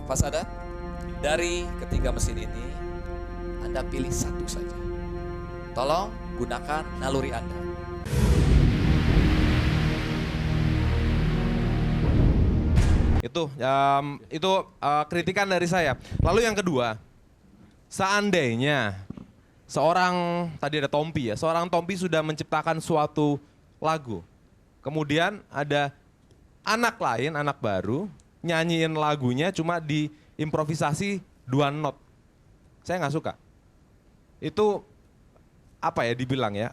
Fasada, dari ketiga mesin ini, Anda pilih satu saja. Tolong gunakan naluri Anda. Itu kritikan dari saya. Lalu yang kedua, seandainya tadi ada Tompi ya, seorang Tompi sudah menciptakan suatu lagu. Kemudian ada anak lain, anak baru, nyanyiin lagunya cuma diimprovisasi 2 not. Saya nggak suka. Itu apa ya dibilang ya,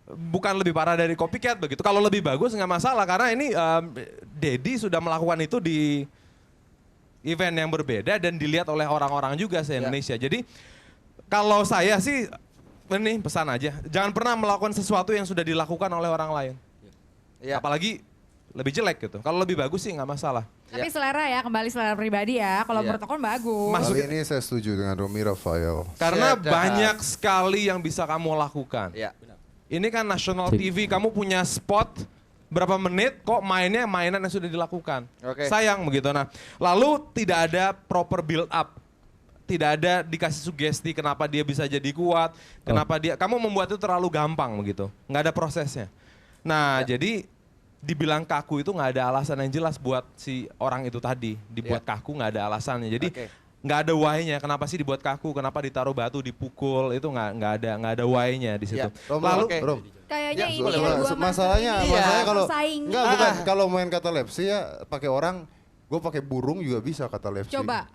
bukan lebih parah dari copycat begitu. Kalau lebih bagus nggak masalah karena ini Dedi sudah melakukan itu di event yang berbeda dan dilihat oleh orang-orang juga se-Indonesia. Jadi kalau saya sih ini pesan aja, jangan pernah melakukan sesuatu yang sudah dilakukan oleh orang lain. Ya. Apalagi lebih jelek gitu. Kalau lebih bagus sih nggak masalah. Tapi selera ya, kembali selera pribadi ya. Kalau menurut aku bagus. Kali ini saya setuju dengan Romi Rafael. Karena banyak sekali yang bisa kamu lakukan. Ya. Ini kan national TV, kamu punya spot berapa menit kok mainnya mainan yang sudah dilakukan. Sayang begitu. Nah, lalu tidak ada proper build up. Tidak ada dikasih sugesti kenapa dia bisa jadi kuat, kenapa kamu membuat itu terlalu gampang begitu. Nggak ada prosesnya. Nah, jadi dibilang kaku itu nggak ada alasan yang jelas buat si orang itu tadi. Dibuat kaku nggak ada alasannya. Jadi nggak ada why-nya. Kenapa sih dibuat kaku? Kenapa ditaruh batu, dipukul? Itu nggak ada why-nya di situ. Lalu kayaknya ini ya, masalahnya kalau enggak bukan kalau main kata lepsi ya pakai orang, gue pakai burung juga bisa kata lepsi. Coba.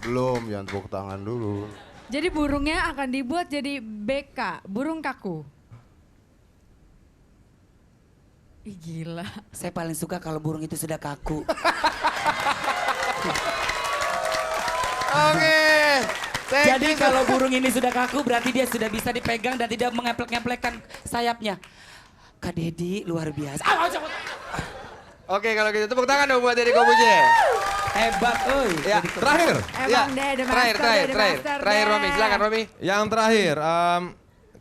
Belum, jangan tepuk tangan dulu. Jadi burungnya akan dibuat jadi BK, burung kaku. Ih gila. Saya paling suka kalau burung itu sudah kaku. Jadi kalau burung ini sudah kaku berarti dia sudah bisa dipegang dan tidak mengeplek-ngeplekkan sayapnya. Kak Dedi luar biasa. Oke, kalau gitu tepuk tangan dong buat Deddy Corbuzier. Hebat, oi. Ya, terakhir. Emang deh, terakhir Romi, silakan Romi. Yang terakhir,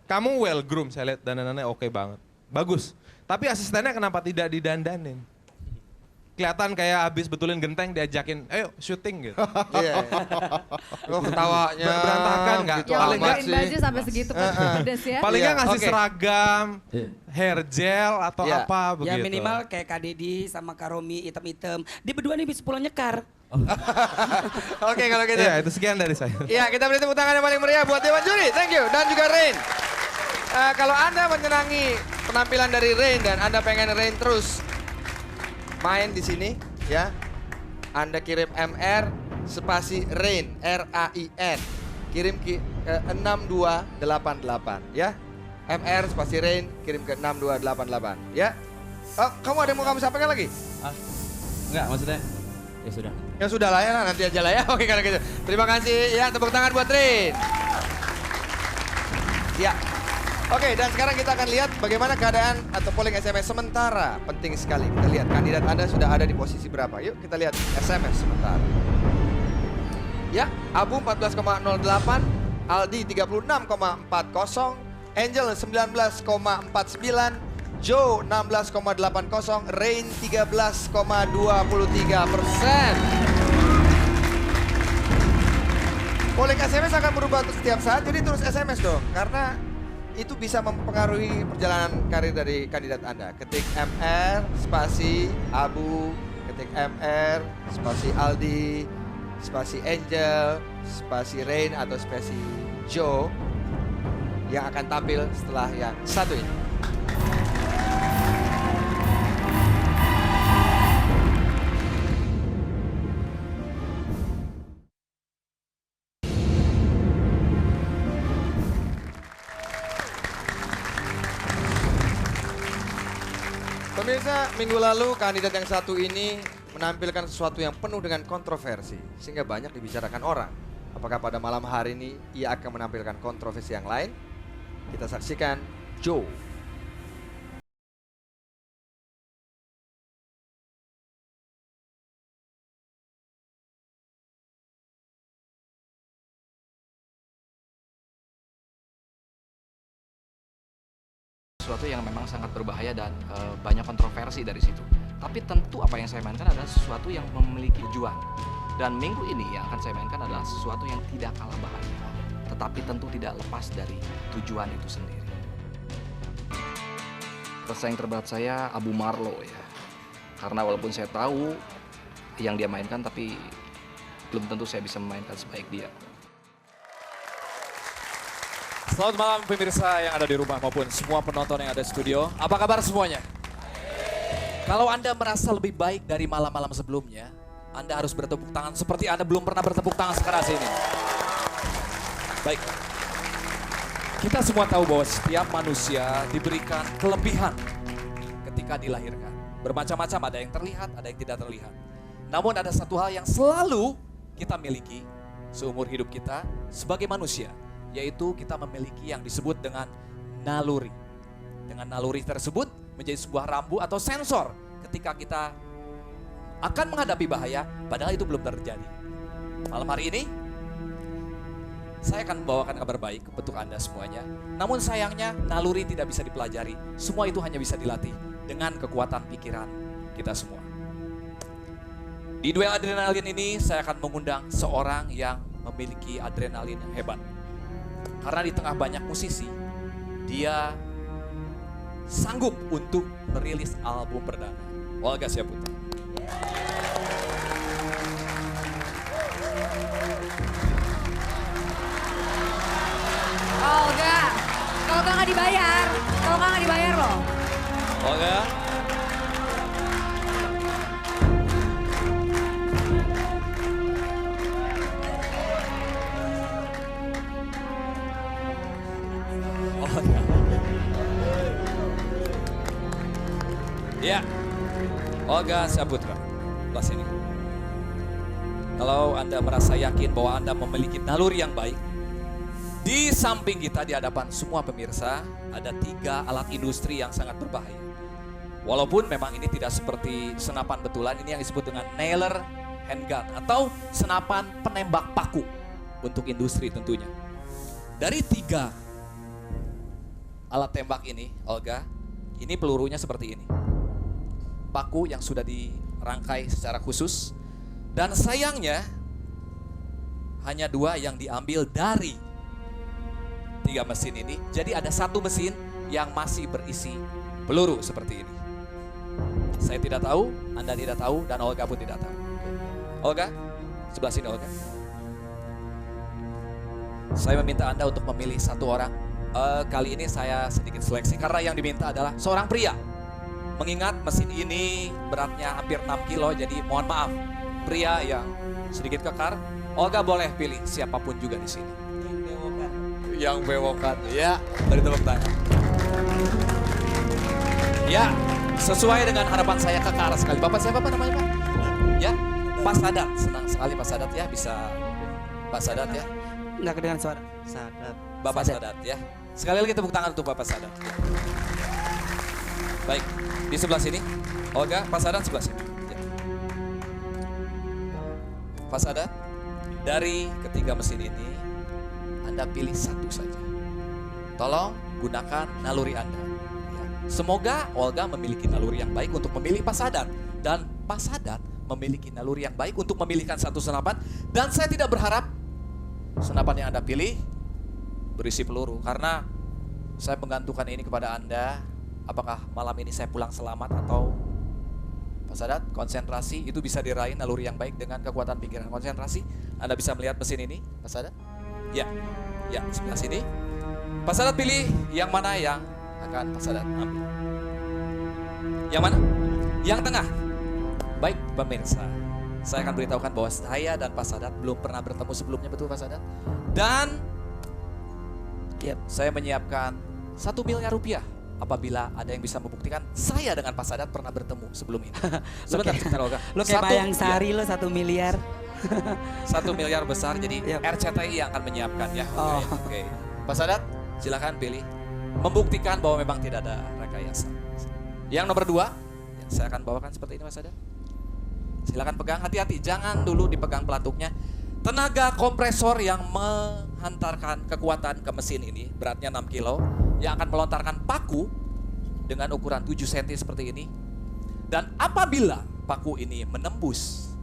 kamu well groom, saya lihat dandanannya oke banget. Bagus. Tapi asistennya kenapa tidak didandanin? Kelihatan kayak habis betulin genteng diajakin, ayo syuting gitu. Iya. Oh, ketawanya. Berantakan nggak? Gitu Ya amat ngeluarin sih. baju sampai segitu pedes ya. Paling nggak ngasih Oke. seragam, hair gel atau Iya. apa begitu. Ya minimal kayak Kak Dedi sama Kak Romi hitam-hitam. Di berdua nih bisa pulang nyekar. Oke, kalau gitu. Iya, itu sekian dari saya. Ya, kita beri tepuk tangan yang paling meriah buat Dewan Juri. Thank you. Dan juga Rain. Kalau Anda menyenangi penampilan dari Rain dan Anda pengen Rain terus main di sini, ya. Anda kirim MR spasi Rain, R-A-I-N. Kirim ke 6288, ya. MR spasi Rain, kirim ke 6288, ya. Oh, kamu ada yang mau kamu sampaikan lagi? Enggak, maksudnya ya sudah. Ya sudah lah ya, nanti aja lah ya. Oke kalau gitu. Terima kasih ya, tepuk tangan buat Rain. Ya. Oke, dan sekarang kita akan lihat bagaimana keadaan atau polling SMS sementara. Penting sekali. Kita lihat kandidat Anda sudah ada di posisi berapa. Yuk kita lihat SMS sementara. Ya, Abu 14,08, Aldi 36,40, Angel 19,49, Joe 16,80, Rain 13,23%. Polling SMS akan berubah untuk setiap saat, jadi terus SMS dong. Karena itu bisa mempengaruhi perjalanan karir dari kandidat Anda. Ketik MR, spasi Abu, ketik MR, spasi Aldi, spasi Angel, spasi Rain atau spasi Joe yang akan tampil setelah yang satu ini. Pemirsa, minggu lalu kandidat yang satu ini menampilkan sesuatu yang penuh dengan kontroversi sehingga banyak dibicarakan orang. Apakah pada malam hari ini ia akan menampilkan kontroversi yang lain? Kita saksikan Joe. sesuatu yang memang sangat berbahaya dan banyak kontroversi dari situ. Tapi tentu apa yang saya mainkan adalah sesuatu yang memiliki tujuan. Dan minggu ini yang akan saya mainkan adalah sesuatu yang tidak kalah bahaya, tetapi tentu tidak lepas dari tujuan itu sendiri. Pesaing terberat saya Abu Marlo ya. Karena walaupun saya tahu yang dia mainkan, tapi belum tentu saya bisa memainkan sebaik dia. Selamat malam pemirsa yang ada di rumah maupun semua penonton yang ada di studio. Apa kabar semuanya? Kalau Anda merasa lebih baik dari malam-malam sebelumnya, Anda harus bertepuk tangan seperti Anda belum pernah bertepuk tangan sekeras ini. Baik. Kita semua tahu bahwa setiap manusia diberikan kelebihan ketika dilahirkan. Bermacam-macam, ada yang terlihat, ada yang tidak terlihat. Namun ada satu hal yang selalu kita miliki seumur hidup kita sebagai manusia, yaitu kita memiliki yang disebut dengan naluri. Dengan naluri tersebut menjadi sebuah rambu atau sensor ketika kita akan menghadapi bahaya, padahal itu belum terjadi. Malam hari ini, saya akan membawakan kabar baik untuk Anda semuanya. Namun sayangnya, naluri tidak bisa dipelajari. Semua itu hanya bisa dilatih dengan kekuatan pikiran kita semua. Di duel adrenalin ini, saya akan mengundang seorang yang memiliki adrenalin yang hebat. Karena di tengah banyak musisi, dia sanggup untuk merilis album perdana. Olga Syahputra. Olga, kalau nggak dibayar, loh. Olga. Olga. Ya, Olga Syahputra, sebelah sini. Kalau Anda merasa yakin bahwa Anda memiliki naluri yang baik, di samping kita di hadapan semua pemirsa, ada 3 alat industri yang sangat berbahaya. Walaupun memang ini tidak seperti senapan betulan, ini yang disebut dengan nailer handgun atau senapan penembak paku untuk industri tentunya. Dari 3 alat tembak ini, Olga, ini pelurunya seperti ini. Paku yang sudah dirangkai secara khusus, dan sayangnya hanya 2 yang diambil dari 3 mesin ini. Jadi ada 1 mesin yang masih berisi peluru seperti ini. Saya tidak tahu, Anda tidak tahu, dan Olga pun tidak tahu. Olga, sebelah sini Olga. Saya meminta Anda untuk memilih 1 orang. Kali ini saya sedikit seleksi karena yang diminta adalah seorang pria. Mengingat mesin ini beratnya hampir 6 kilo, jadi mohon maaf, pria yang sedikit kekar. Olga boleh pilih siapapun juga di sini. Yang bewokan, ya, beri tepuk tangan. Ya, sesuai dengan harapan saya kekar sekali. Bapak siapa Pak namanya Pak? Ya, Pak Sadat, senang sekali Pak Sadat ya, bisa Pak Sadat ya. Enggak kedengaran suara. Sadat. Bapak Sadat ya. Sekali lagi tepuk tangan untuk Bapak Sadat. Baik, di sebelah sini. Olga, Pak Sadat sebelah sini. Ya. Pak Sadat, dari ketiga mesin ini, Anda pilih 1 saja. Tolong gunakan naluri Anda. Ya. Semoga Olga memiliki naluri yang baik untuk memilih Pak Sadat. Dan Pak Sadat memiliki naluri yang baik untuk memilihkan 1 senapan. Dan saya tidak berharap senapan yang Anda pilih berisi peluru. Karena saya menggantungkan ini kepada Anda. Apakah malam ini saya pulang selamat atau Pak Sadat, konsentrasi itu bisa diraih naluri yang baik dengan kekuatan pikiran. Konsentrasi, Anda bisa melihat mesin ini, Pak Sadat? Ya, ya sebelah sini. Pak Sadat pilih yang mana yang akan Pak Sadat ambil. Yang mana? Yang tengah. Baik pemirsa, saya akan beritahukan bahwa saya dan Pak Sadat belum pernah bertemu sebelumnya, betul Pak Sadat? Dan ya, saya menyiapkan 1 miliar rupiah apabila ada yang bisa membuktikan saya dengan Pak Sadat pernah bertemu sebelum ini. Sebentar Olga. Lo kayak Bayang Sari lo 1 miliar. 1 miliar besar, jadi Yap. RCTI yang akan menyiapkan ya. Oh. Oke. Pak Sadat, silakan pilih. Membuktikan bahwa memang tidak ada rekayasa. Yang nomor 2, ya, saya akan bawakan seperti ini Pak Sadat. Silakan pegang, hati-hati, jangan dulu dipegang pelatuknya. Tenaga kompresor yang menghantarkan kekuatan ke mesin ini, beratnya 6 kilo, yang akan melontarkan paku dengan ukuran 7 cm seperti ini. Dan apabila paku ini menembus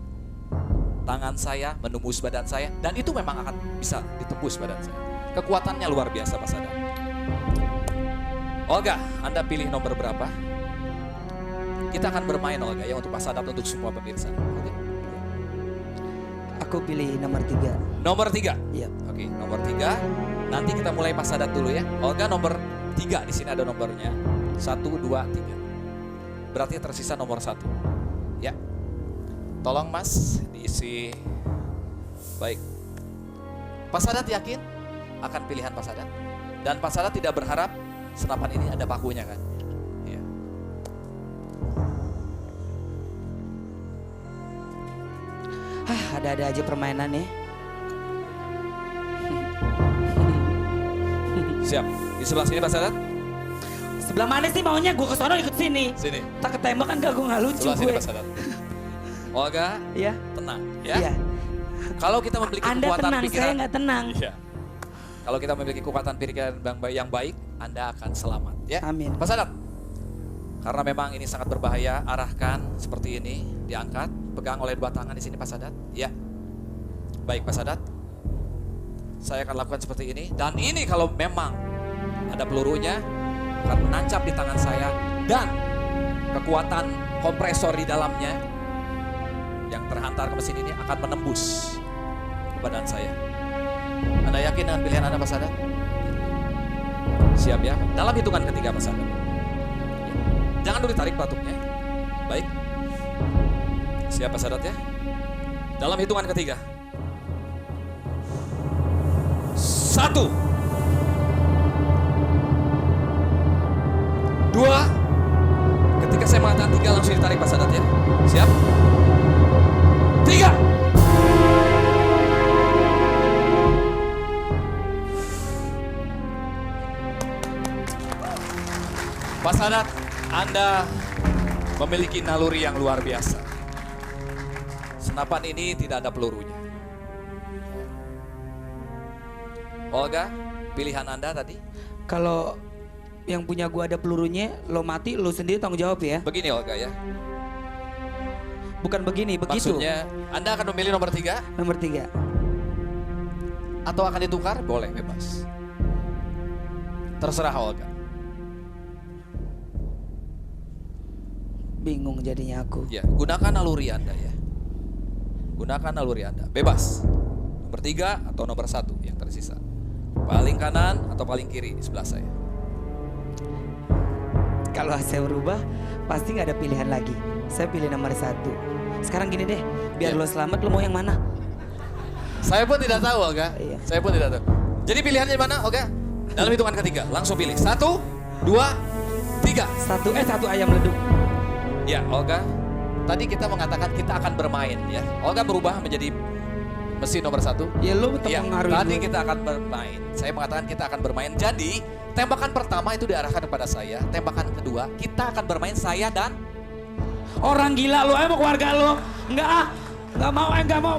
tangan saya, menembus badan saya, dan itu memang akan bisa ditembus badan saya. Kekuatannya luar biasa, Pak Sadat. Olga, Anda pilih nomor berapa? Kita akan bermain, Olga, ya, untuk Pak Sadat, untuk semua pemirsa. Oke. Aku pilih nomor 3. Nomor 3. Iya. Oke, nomor 3. Nanti kita mulai Pak Sadat dulu ya. Olga nomor 3, di sini ada nomornya. 1, 2, 3. Berarti tersisa nomor 1. Ya. Tolong Mas, diisi. Baik. Pak Sadat yakin akan pilihan Pak Sadat? Dan Pak Sadat tidak berharap senapan ini ada pakunya kan? Iya. Ada-ada aja permainan ya. Siap. Di sebelah sini Pak Sadat. Sebelah mana sih maunya? Gue ke sono ikut sini. Sini. Tak ketembak kan gue nggak lucu Sebelah sini gue. Pak Sadat. Olga, Iya. tenang ya. Iya. Kalau kita memiliki Anda kekuatan tenang, pikiran, saya nggak tenang. Iya. Kalau kita memiliki kekuatan pikiran yang baik, Anda akan selamat. Ya. Amin. Pak Sadat, karena memang ini sangat berbahaya, arahkan seperti ini, diangkat, pegang oleh 2 tangan di sini Pak Sadat. Ya. Baik Pak Sadat, saya akan lakukan seperti ini. Dan ini kalau memang ada pelurunya, akan menancap di tangan saya. Dan kekuatan kompresor di dalamnya yang terhantar ke mesin ini akan menembus ke badan saya. Anda yakin dengan pilihan Anda Pak Sadat? Siap ya? Dalam hitungan ketiga Pak Sadat. Jangan dulu ditarik pelatuknya. Baik. Siap Pak Sadat ya? Dalam hitungan ketiga. 1, 2, ketika saya mengatakan 3 langsung ditarik Pak Sadat ya. Siap? 3. Pak Sadat, Anda memiliki naluri yang luar biasa. Senapan ini tidak ada pelurunya. Olga, pilihan Anda tadi? Kalau yang punya gua ada pelurunya, lo mati, lo sendiri tanggung jawab ya. Begini Olga ya. Bukan begini, begitu. Maksudnya Anda akan memilih nomor 3 Nomor 3. atau akan ditukar? Boleh, bebas. Terserah Olga. Bingung jadinya aku. Ya, gunakan naluri Anda ya. Gunakan naluri Anda, bebas. Nomor 3 atau nomor 1 yang tersisa. Paling kanan atau paling kiri di sebelah saya. Kalau saya berubah, pasti nggak ada pilihan lagi. Saya pilih nomor 1. Sekarang gini deh, biar Ya. lo selamat, lo mau yang mana? Saya pun tidak tahu, Olga. Iya. Saya pun tidak tahu. Jadi pilihannya mana, Olga? Dalam hitungan ketiga, langsung pilih. 1, 2, 3. Satu ayam leduk. Ya, Olga. Tadi kita mengatakan kita akan bermain ya. Olga berubah menjadi mesin nomor 1. Ya lo tetap Ya, mengaruhi tadi gue. kita akan bermain. Saya mengatakan kita akan bermain. Jadi, tembakan pertama itu diarahkan kepada saya. Tembakan kedua, kita akan bermain saya dan Orang gila lo, emang keluarga lo. Nggak mau.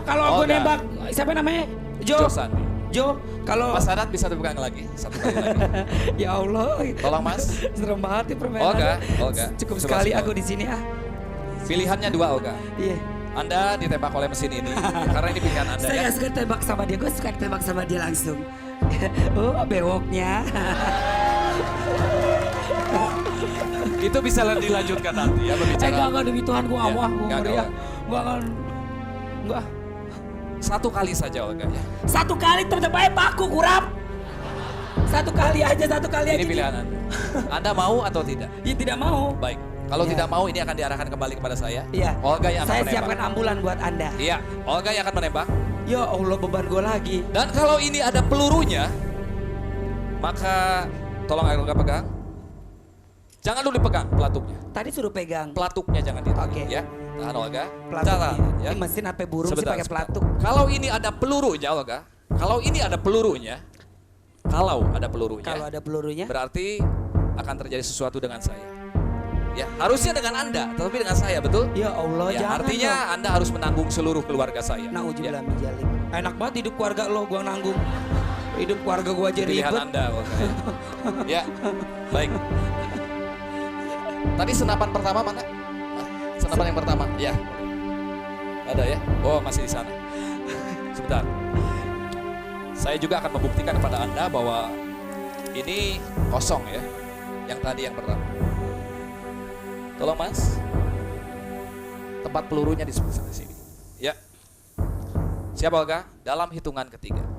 Kalau Oh, gue enggak. nembak, siapa namanya? Jo. Jo Sandi. Jo, kalau Mas Sadat bisa dipegang lagi. 1 kali lagi. ya Allah. Tolong, Mas. Serem banget nih permainan. Olga. Cukup Sebelah sekali sini, aku Olga. di sini ah. Pilihannya 2, Olga. Iya. Anda ditembak oleh mesin ini. Karena ini pilihan Anda Saya ya. nggak suka tembak sama dia, gue suka tembak sama dia langsung. Oh, bewoknya. Itu bisa dilanjutkan nanti ya pembicaraan. Enggak demi Tuhan gue Ya, nggak mau. enggak, Gue enggak. enggak. 1 kali saja, Olga ya. 1 kali tetep aja paku kurap. 1 kali aja. Ini pilihan Anda. Anda mau atau tidak? Ya tidak mau. Baik. Kalau Ya. tidak mau ini akan diarahkan kembali kepada saya. Iya. Olga yang akan Saya menembak. siapkan ambulan buat Anda. Iya, Olga yang akan menembak. Ya Allah, beban gue lagi. Dan kalau ini ada pelurunya, maka tolong Olga pegang. Jangan dulu dipegang pelatuknya. Tadi suruh pegang. Pelatuknya jangan ditarik Oke. ya. Tahan Olga. Pelatuknya. Tahan ya. Ini mesin apa burung sih Sebentar, pakai sebentar. pelatuk. Kalau ini ada pelurunya, Olga. Kalau ini ada pelurunya, kalau ada pelurunya, Kalau ada pelurunya, berarti akan terjadi sesuatu dengan saya. Ya, harusnya dengan Anda, tetapi dengan saya, betul? ya Allah, Ya, jangan artinya Anda harus menanggung seluruh keluarga saya. Nauzubillah Ya, min dzalik. Enak banget hidup keluarga lo, gua nanggung. Hidup keluarga gua aja pilihan ribet. Anda, Olga. Ya, baik. Tadi senapan pertama mana? Senapan yang pertama, ya. Ada ya? Oh, masih di sana. Sebentar. Saya juga akan membuktikan kepada Anda bahwa ini kosong ya. Yang tadi yang pertama. Tolong Mas. Tempat pelurunya di sebelah sini. Ya. Siap Olga? Dalam hitungan ketiga.